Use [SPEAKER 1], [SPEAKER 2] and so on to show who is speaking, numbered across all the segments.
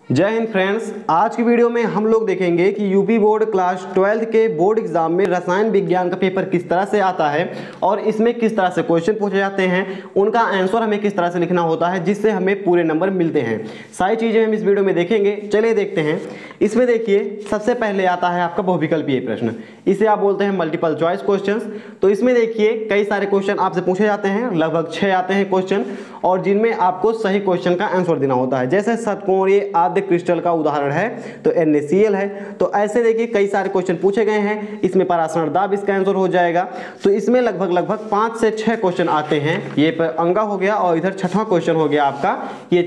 [SPEAKER 1] जय हिंद फ्रेंड्स। आज की वीडियो में हम लोग देखेंगे कि यूपी बोर्ड क्लास 12th के बोर्ड एग्जाम में रसायन विज्ञान का पेपर किस तरह से आता है और इसमें किस तरह से क्वेश्चन पूछे जाते हैं, उनका आंसर हमें किस तरह से लिखना होता है जिससे हमें पूरे नंबर मिलते हैं। सारी चीज़ें हम इस वीडियो में देखेंगे। चलिए देखते हैं। इसमें देखिए सबसे पहले आता है आपका बहुविकल्पीय प्रश्न, इसे आप बोलते हैं मल्टीपल चॉइस क्वेश्चन। तो इसमें देखिए कई सारे क्वेश्चन आपसे पूछे जाते हैं, लगभग 6 आते हैं क्वेश्चन, और जिनमें आपको सही क्वेश्चन का आंसर देना होता है। जैसे षटकोणीय आद्य क्रिस्टल का उदाहरण है तो NaCl है। तो ऐसे देखिए कई सारे क्वेश्चन पूछे गए हैं। इसमें परासरण दाब इसका आंसर हो जाएगा। तो इसमें लगभग 5 से 6 क्वेश्चन आते हैं। ये पर अंगा हो गया और इधर छठवां क्वेश्चन हो गया आपका ये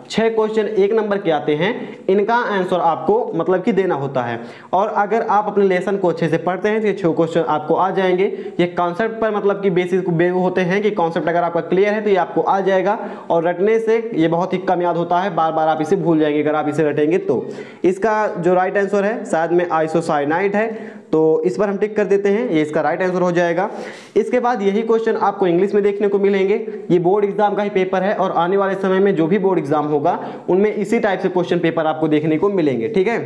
[SPEAKER 1] 6 क्वेश्चन 1 नंबर के आते हैं। इनका आंसर आपको मतलब कि देना होता है। और अगर आप अपने लेसन को अच्छे से पढ़ते हैं तो ये 6 क्वेश्चन आपको आ जाएंगे। ये कॉन्सेप्ट पर मतलब कि बेसिस होते हैं कि कॉन्सेप्ट अगर आपका क्लियर है तो ये आपको आ जाएगा, और रटने से ये बहुत ही कम याद होता है, बार बार आप इसे भूल जाएंगे अगर आप इसे रटेंगे। तो इसका जो राइट आंसर है शायद में आइसोसाइनाइड है, तो इस पर हम टिक कर देते हैं, ये इसका राइट आंसर हो जाएगा। इसके बाद यही क्वेश्चन आपको इंग्लिश में देखने को मिलेंगे। ये बोर्ड एग्जाम का ही पेपर है और आने वाले समय में जो भी बोर्ड एग्जाम होगा उनमें इसी टाइप से क्वेश्चन पेपर आपको देखने को मिलेंगे। ठीक है,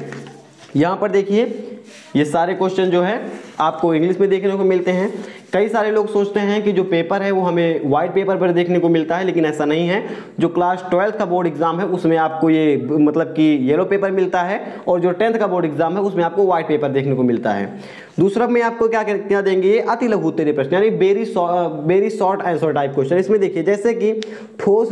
[SPEAKER 1] यहाँ पर देखिए ये सारे क्वेश्चन जो है आपको इंग्लिश में देखने को मिलते हैं। कई सारे लोग सोचते हैं कि जो पेपर है वो हमें वाइट पेपर पर देखने को मिलता है, लेकिन ऐसा नहीं है। जो क्लास 12th का बोर्ड एग्जाम है उसमें आपको ये मतलब कि येलो पेपर मिलता है, और जो 10th का बोर्ड एग्जाम है उसमें आपको व्हाइट पेपर देखने को मिलता है। दूसरा में आपको क्या देंगे, ये अति लघु उत्तरीय प्रश्न यानी very short answer type question. इसमें देखिए जैसे कि ठोस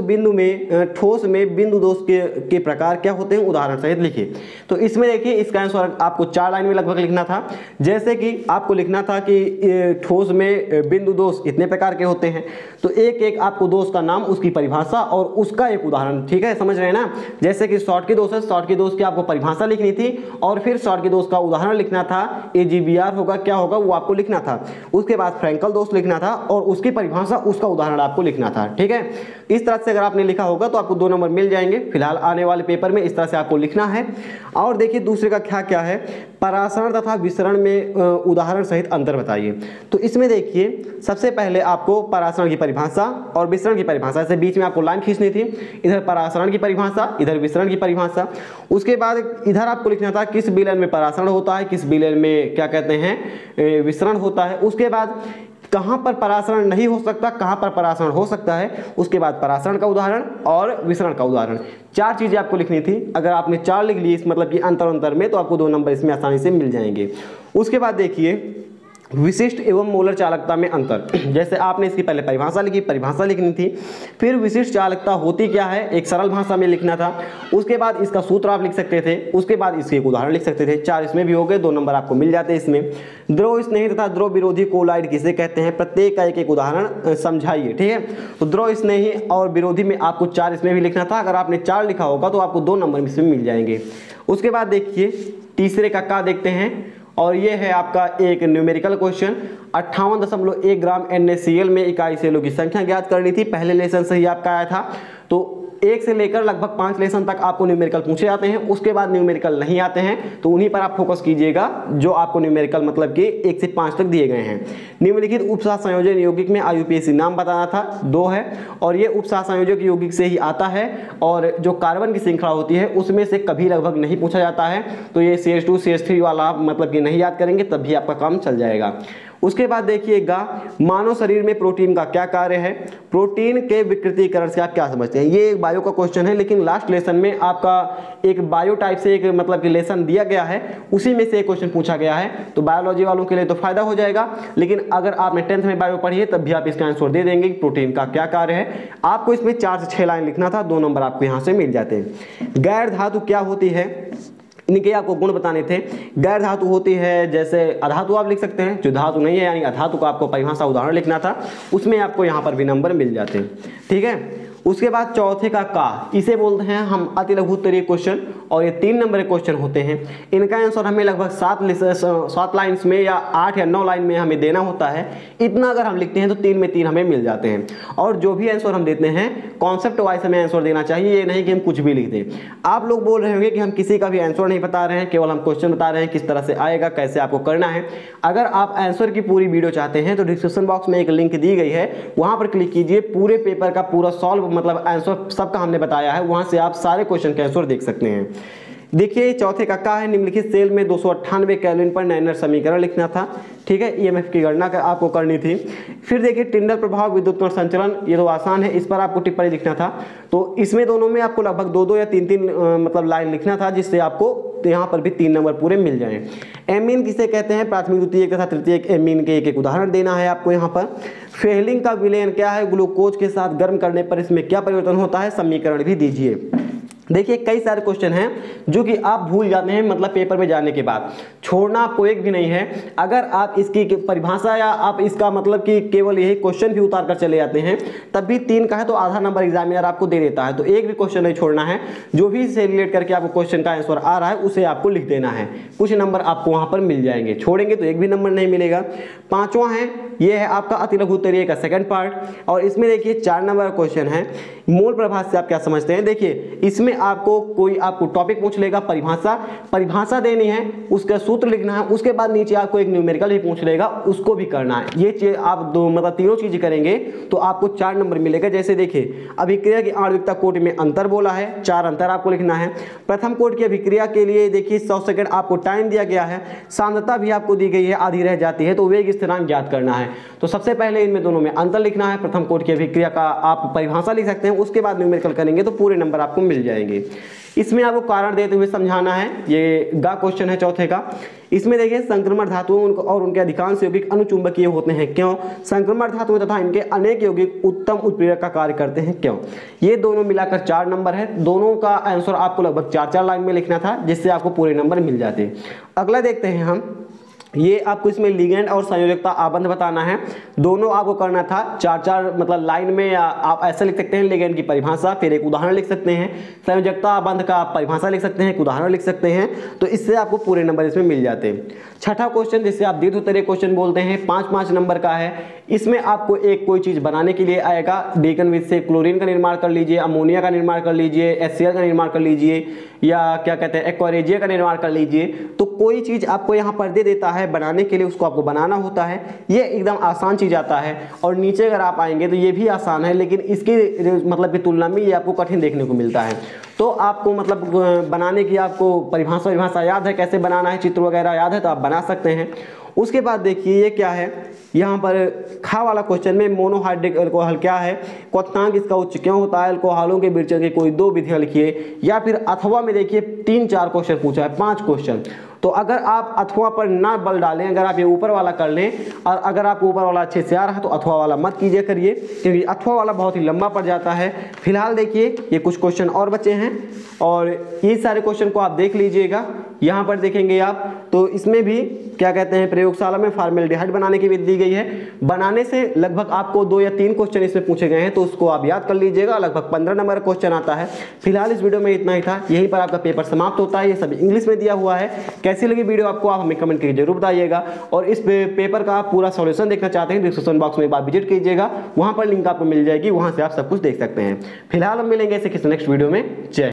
[SPEAKER 1] में बिंदु दोष के प्रकार क्या होते हैं, उदाहरण सहित लिखिए। तो इसमें देखिए इसका आंसर आपको 4 लाइन में लगभग लिखना था। जैसे कि आपको लिखना था कि ठोस में बिंदु दोष इतने प्रकार के होते हैं, तो एक आपको दोष का नाम, उसकी परिभाषा और उसका एक उदाहरण। ठीक है, समझ रहे हैं ना। जैसे कि शॉर्ट की दोष है, शॉर्ट की दोष की आपको परिभाषा लिखनी थी और फिर शॉर्ट की दोष का उदाहरण लिखना था। AGBR होगा, क्या होगा वो आपको लिखना था। उसके बाद फ्रैंकल दोष लिखना था और उसकी परिभाषा, उसका उदाहरण आपको लिखना था। ठीक है, इस तरह से अगर आपने लिखा होगा तो आपको 2 नंबर मिल जाएंगे। फिलहाल आने वाले पेपर में इस तरह से आपको लिखना है। और देखिए दूसरे का क्या है, परासरण तथा विसरण में उदाहरण सहित अंतर बताइए। तो इसमें देखिए सबसे पहले आपको परासरण की परिभाषा और विसरण की परिभाषा, ऐसे बीच में आपको लाइन खींचनी थी। इधर परासरण की परिभाषा, इधर विसरण की परिभाषा। उसके बाद इधर आपको लिखना था किस विलयन में परासरण होता है, किस विलयन में क्या कहते हैं विसरण होता है। उसके बाद कहाँ पर परासरण नहीं हो सकता, कहाँ पर परासरण हो सकता है। उसके बाद परासरण का उदाहरण और विसरण का उदाहरण। 4 चीजें आपको लिखनी थी। अगर आपने 4 लिख ली इस मतलब कि अंतर में, तो आपको 2 नंबर इसमें आसानी से मिल जाएंगे। उसके बाद देखिए विशिष्ट एवं मोलर चालकता में अंतर। जैसे आपने इसकी पहले परिभाषा लिखनी थी, फिर विशिष्ट चालकता होती क्या है एक सरल भाषा में लिखना था। उसके बाद इसका सूत्र आप लिख सकते थे, उसके बाद इसके एक उदाहरण लिख सकते थे। 4 इसमें भी हो गए, 2 नंबर आपको मिल जाते हैं इसमें। द्रव स्नेही तथा द्रव विरोधी कोलाइड किसे कहते हैं, प्रत्येक का एक उदाहरण समझाइए। ठीक है, तो द्रव स्नेही और विरोधी में आपको 4 इसमें भी लिखना था। अगर आपने 4 लिखा होगा तो आपको 2 नंबर इसमें मिल जाएंगे। उसके बाद देखिए तीसरे का देखते हैं, और ये है आपका एक न्यूमेरिकल क्वेश्चन। 58.1 ग्राम NaCl में इकाई सेलों की संख्या ज्ञात करनी थी। पहले लेसन से ही आपका आया था। तो 1 से लेकर लगभग 5 लेसन तक आपको न्यूमेरिकल पूछे जाते हैं। उसके बाद न्यूमेरिकल नहीं आते हैं, तो उन्हीं पर आप फोकस कीजिएगा जो आपको न्यूमेरिकल मतलब कि 1 से 5 तक दिए गए हैं। निम्नलिखित उपसार संयोजन यौगिक में IUPAC नाम बताना था, 2 है, और ये उपसार संयोजक यौगिक से ही आता है। और जो कार्बन की श्रृंखला होती है उसमें से कभी लगभग नहीं पूछा जाता है। तो ये CH2 CH3 वाला मतलब कि नहीं याद करेंगे तब भी आपका काम चल जाएगा। उसके बाद देखिएगा मानव शरीर में प्रोटीन का क्या कार्य है, प्रोटीन के विकृतीकरण से आप क्या समझते हैं। ये एक बायो का क्वेश्चन है, लेकिन लास्ट लेसन में आपका एक बायो टाइप से एक मतलब कि लेसन दिया गया है, उसी में से एक क्वेश्चन पूछा गया है। तो बायोलॉजी वालों के लिए तो फायदा हो जाएगा, लेकिन अगर आपने 10th में बायो पढ़ी है तब भी आप इसका आंसर दे देंगे कि प्रोटीन का क्या कार्य है। आपको इसमें 4 से 6 लाइन लिखना था, 2 नंबर आपको यहाँ से मिल जाते हैं। गैर धातु क्या होती है, इनके आपको गुण बताने थे। गैर धातु होती है, जैसे अधातु आप लिख सकते हैं, जो धातु नहीं है यानी अधातु का आपको परिभाषा उदाहरण लिखना था, उसमें आपको यहाँ पर भी नंबर मिल जाते हैं। ठीक है, उसके बाद चौथे का इसे बोलते हैं हम अति लघु उत्तरीय क्वेश्चन, और ये 3 नंबर के क्वेश्चन होते हैं। इनका आंसर हमें लगभग 7 लाइन्स में या 8 या 9 लाइन में हमें देना होता है। इतना अगर हम लिखते हैं तो 3 में 3 हमें मिल जाते हैं। और जो भी आंसर हम देते हैं कॉन्सेप्ट वाइज हमें आंसर देना चाहिए, ये नहीं कि हम कुछ भी लिख दें। आप लोग बोल रहे होंगे कि हम किसी का भी आंसर नहीं बता रहे हैं, केवल हम क्वेश्चन बता रहे हैं किस तरह से आएगा, कैसे आपको करना है। अगर आप आंसर की पूरी वीडियो चाहते हैं तो डिस्क्रिप्शन बॉक्स में एक लिंक दी गई है, वहां पर क्लिक कीजिए। पूरे पेपर का पूरा सॉल्व मतलब आंसर सबका हमने बताया है, वहाँ से आप सारे क्वेश्चन के आंसर देख सकते हैं। देखिए चौथे का क्या है, निम्नलिखित सेल में 298 केल्विन पर नैनर समीकरण लिखना था। ठीक है, ईएमएफ की गणना आपको करनी थी। फिर देखिए टिंडल प्रभाव, विद्युत संचलन, ये तो आसान है, इस पर आपको टिप्पणी लिखना था। तो इसमें दोनों में आपको लगभग 2-2 या 3-3 मतलब लाइन लिखना था, जिससे आपको यहाँ पर भी 3 नंबर पूरे मिल जाएं। एमीन किसे कहते हैं, प्राथमिक द्वितीयक तथा तृतीयक एमीन के एक एक उदाहरण देना है आपको यहाँ पर। फेहलिंग का विलयन क्या है, ग्लूकोज के साथ गर्म करने पर इसमें क्या परिवर्तन होता है, समीकरण भी दीजिए। देखिए कई सारे क्वेश्चन हैं जो कि आप भूल जाते हैं, मतलब पेपर में जाने के बाद छोड़ना आपको एक भी नहीं है। अगर आप इसकी परिभाषा या आप इसका मतलब कि केवल यही क्वेश्चन भी उतार कर चले जाते हैं, तब भी 3 का है तो आधा नंबर एग्जामिनर आपको दे देता है। तो एक भी क्वेश्चन नहीं छोड़ना है, जो भी इससे रिलेट करके आपको क्वेश्चन का आंसर आ रहा है उसे आपको लिख देना है, कुछ नंबर आपको वहां पर मिल जाएंगे। छोड़ेंगे तो एक भी नंबर नहीं मिलेगा। 5वां है, ये है आपका अति लघु उत्तरीय का सेकंड पार्ट, और इसमें देखिए 4 नंबर क्वेश्चन है। मूल प्रभाष से आप क्या समझते हैं, देखिए इसमें आपको टॉपिक पूछ लेगा, परिभाषा देनी है, उसका सूत्र लिखना है, उसके बाद नीचे आपको एक न्यूमेरिकल भी पूछ लेगा, उसको भी करना है। ये चीज आप मतलब तीनों चीज करेंगे तो आपको 4 नंबर मिलेगा। जैसे देखिए अभिक्रिया की आणविकता कोटि में अंतर बोला है, 4 अंतर आपको लिखना है। प्रथम कोटि की अभिक्रिया के लिए देखिए 100 सेकंड आपको टाइम दिया गया है, सांद्रता भी आपको दी गई है, आधी रह जाती है, तो वेग स्थिरांक ज्ञात करना है। तो सबसे पहले इनमें दोनों में अंतर लिखना है, प्रथम कोटि की अभिक्रिया का आप परिभाषा लिख सकते हैं, उसके बाद न्यूमेरिकल करेंगे तो पूरे नंबर आपको मिल जाएंगे। इसमें आपको कारण देते हुए समझाना है, ये गा क्वेश्चन है चौथे का। इसमें देखिए संक्रमण धातुओं और उनके अधिकांश यौगिक अनुचुंबकीय होते हैं, क्यों? संक्रमण धातुओं तथा इनके अनेक यौगिक उत्तम उत्प्रेरक का कार्य करते हैं, क्यों? ये दोनों मिलाकर 4 नंबर है। दोनों का आंसर आपको लगभग 4-4 लाइन में लिखना था, जिससे आपको पूरे नंबर मिल जाते। अगला देखते हैं हम, ये आपको इसमें लिगेंड और संयोजकता आबंध बताना है। दोनों आपको करना था 4-4 मतलब लाइन में, या आप ऐसे लिख सकते हैं लिगेंड की परिभाषा, फिर एक उदाहरण लिख सकते हैं, संयोजकता आबंध का आप परिभाषा लिख सकते हैं, एक उदाहरण लिख सकते हैं, तो इससे आपको पूरे नंबर इसमें मिल जाते हैं। छठा क्वेश्चन जिसे आप दीर्घ उत्तरीय क्वेश्चन बोलते हैं, 5-5 नंबर का है। इसमें आपको एक कोई चीज बनाने के लिए आएगा, डेकन से क्लोरीन का निर्माण कर लीजिए, अमोनिया का निर्माण कर लीजिए, HCl का निर्माण कर लीजिए, या क्या कहते हैं एक्वारेजिया का निर्माण कर लीजिए। तो कोई चीज आपको यहाँ पर दे देता है बनाने के लिए, उसको आपको बनाना होता है। ये एकदम आसान चीज आता है। और नीचे अगर आप आएंगे तो ये भी आसान है, लेकिन इसकी मतलब की तुलना में ये आपको कठिन देखने को मिलता है। तो आपको मतलब बनाने की आपको परिभाषा याद है, कैसे बनाना है, चित्र वगैरह याद है तो आप बना सकते हैं। उसके बाद देखिए ये क्या है, यहाँ पर खा वाला क्वेश्चन में मोनोहाइड्रिक अल्कोहल क्या है, क्वथनांक इसका उच्च क्यों होता है, अल्कोहलों के विरचन की कोई 2 विधियां लिखिए। या फिर अथवा में देखिए 3-4 क्वेश्चन पूछा है, 5 क्वेश्चन। तो अगर आप अथवा पर ना बल डालें, अगर आप ये ऊपर वाला कर लें, और अगर आप ऊपर वाला अच्छे से आ रहा है तो अथवा वाला मत कीजिए करिए, क्योंकि अथवा वाला बहुत ही लंबा पड़ जाता है। फिलहाल देखिए ये कुछ क्वेश्चन और बचे हैं, और ये सारे क्वेश्चन को आप देख लीजिएगा। यहाँ पर देखेंगे आप तो इसमें भी क्या कहते हैं, प्रयोगशाला में फॉर्मेल्डिहाइड बनाने की विधि दी गई है। बनाने से लगभग आपको 2 या 3 क्वेश्चन इसमें पूछे गए हैं, तो उसको आप याद कर लीजिएगा। लगभग 15 नंबर क्वेश्चन आता है। फिलहाल इस वीडियो में इतना ही था, यहीं पर आपका पेपर समाप्त होता है। ये सब इंग्लिश में दिया हुआ है। कैसी लगी वीडियो आपको, आप हमें कमेंट करके जरूर बताइएगा। और इस पेपर का आप पूरा सॉल्यूशन देखना चाहते हैं, डिस्क्रिप्शन बॉक्स में एक बार विजिट कीजिएगा, वहां पर लिंक आपको मिल जाएगी, वहां से आप सब कुछ देख सकते हैं। फिलहाल हम मिलेंगे ऐसे किसी नेक्स्ट वीडियो में। जय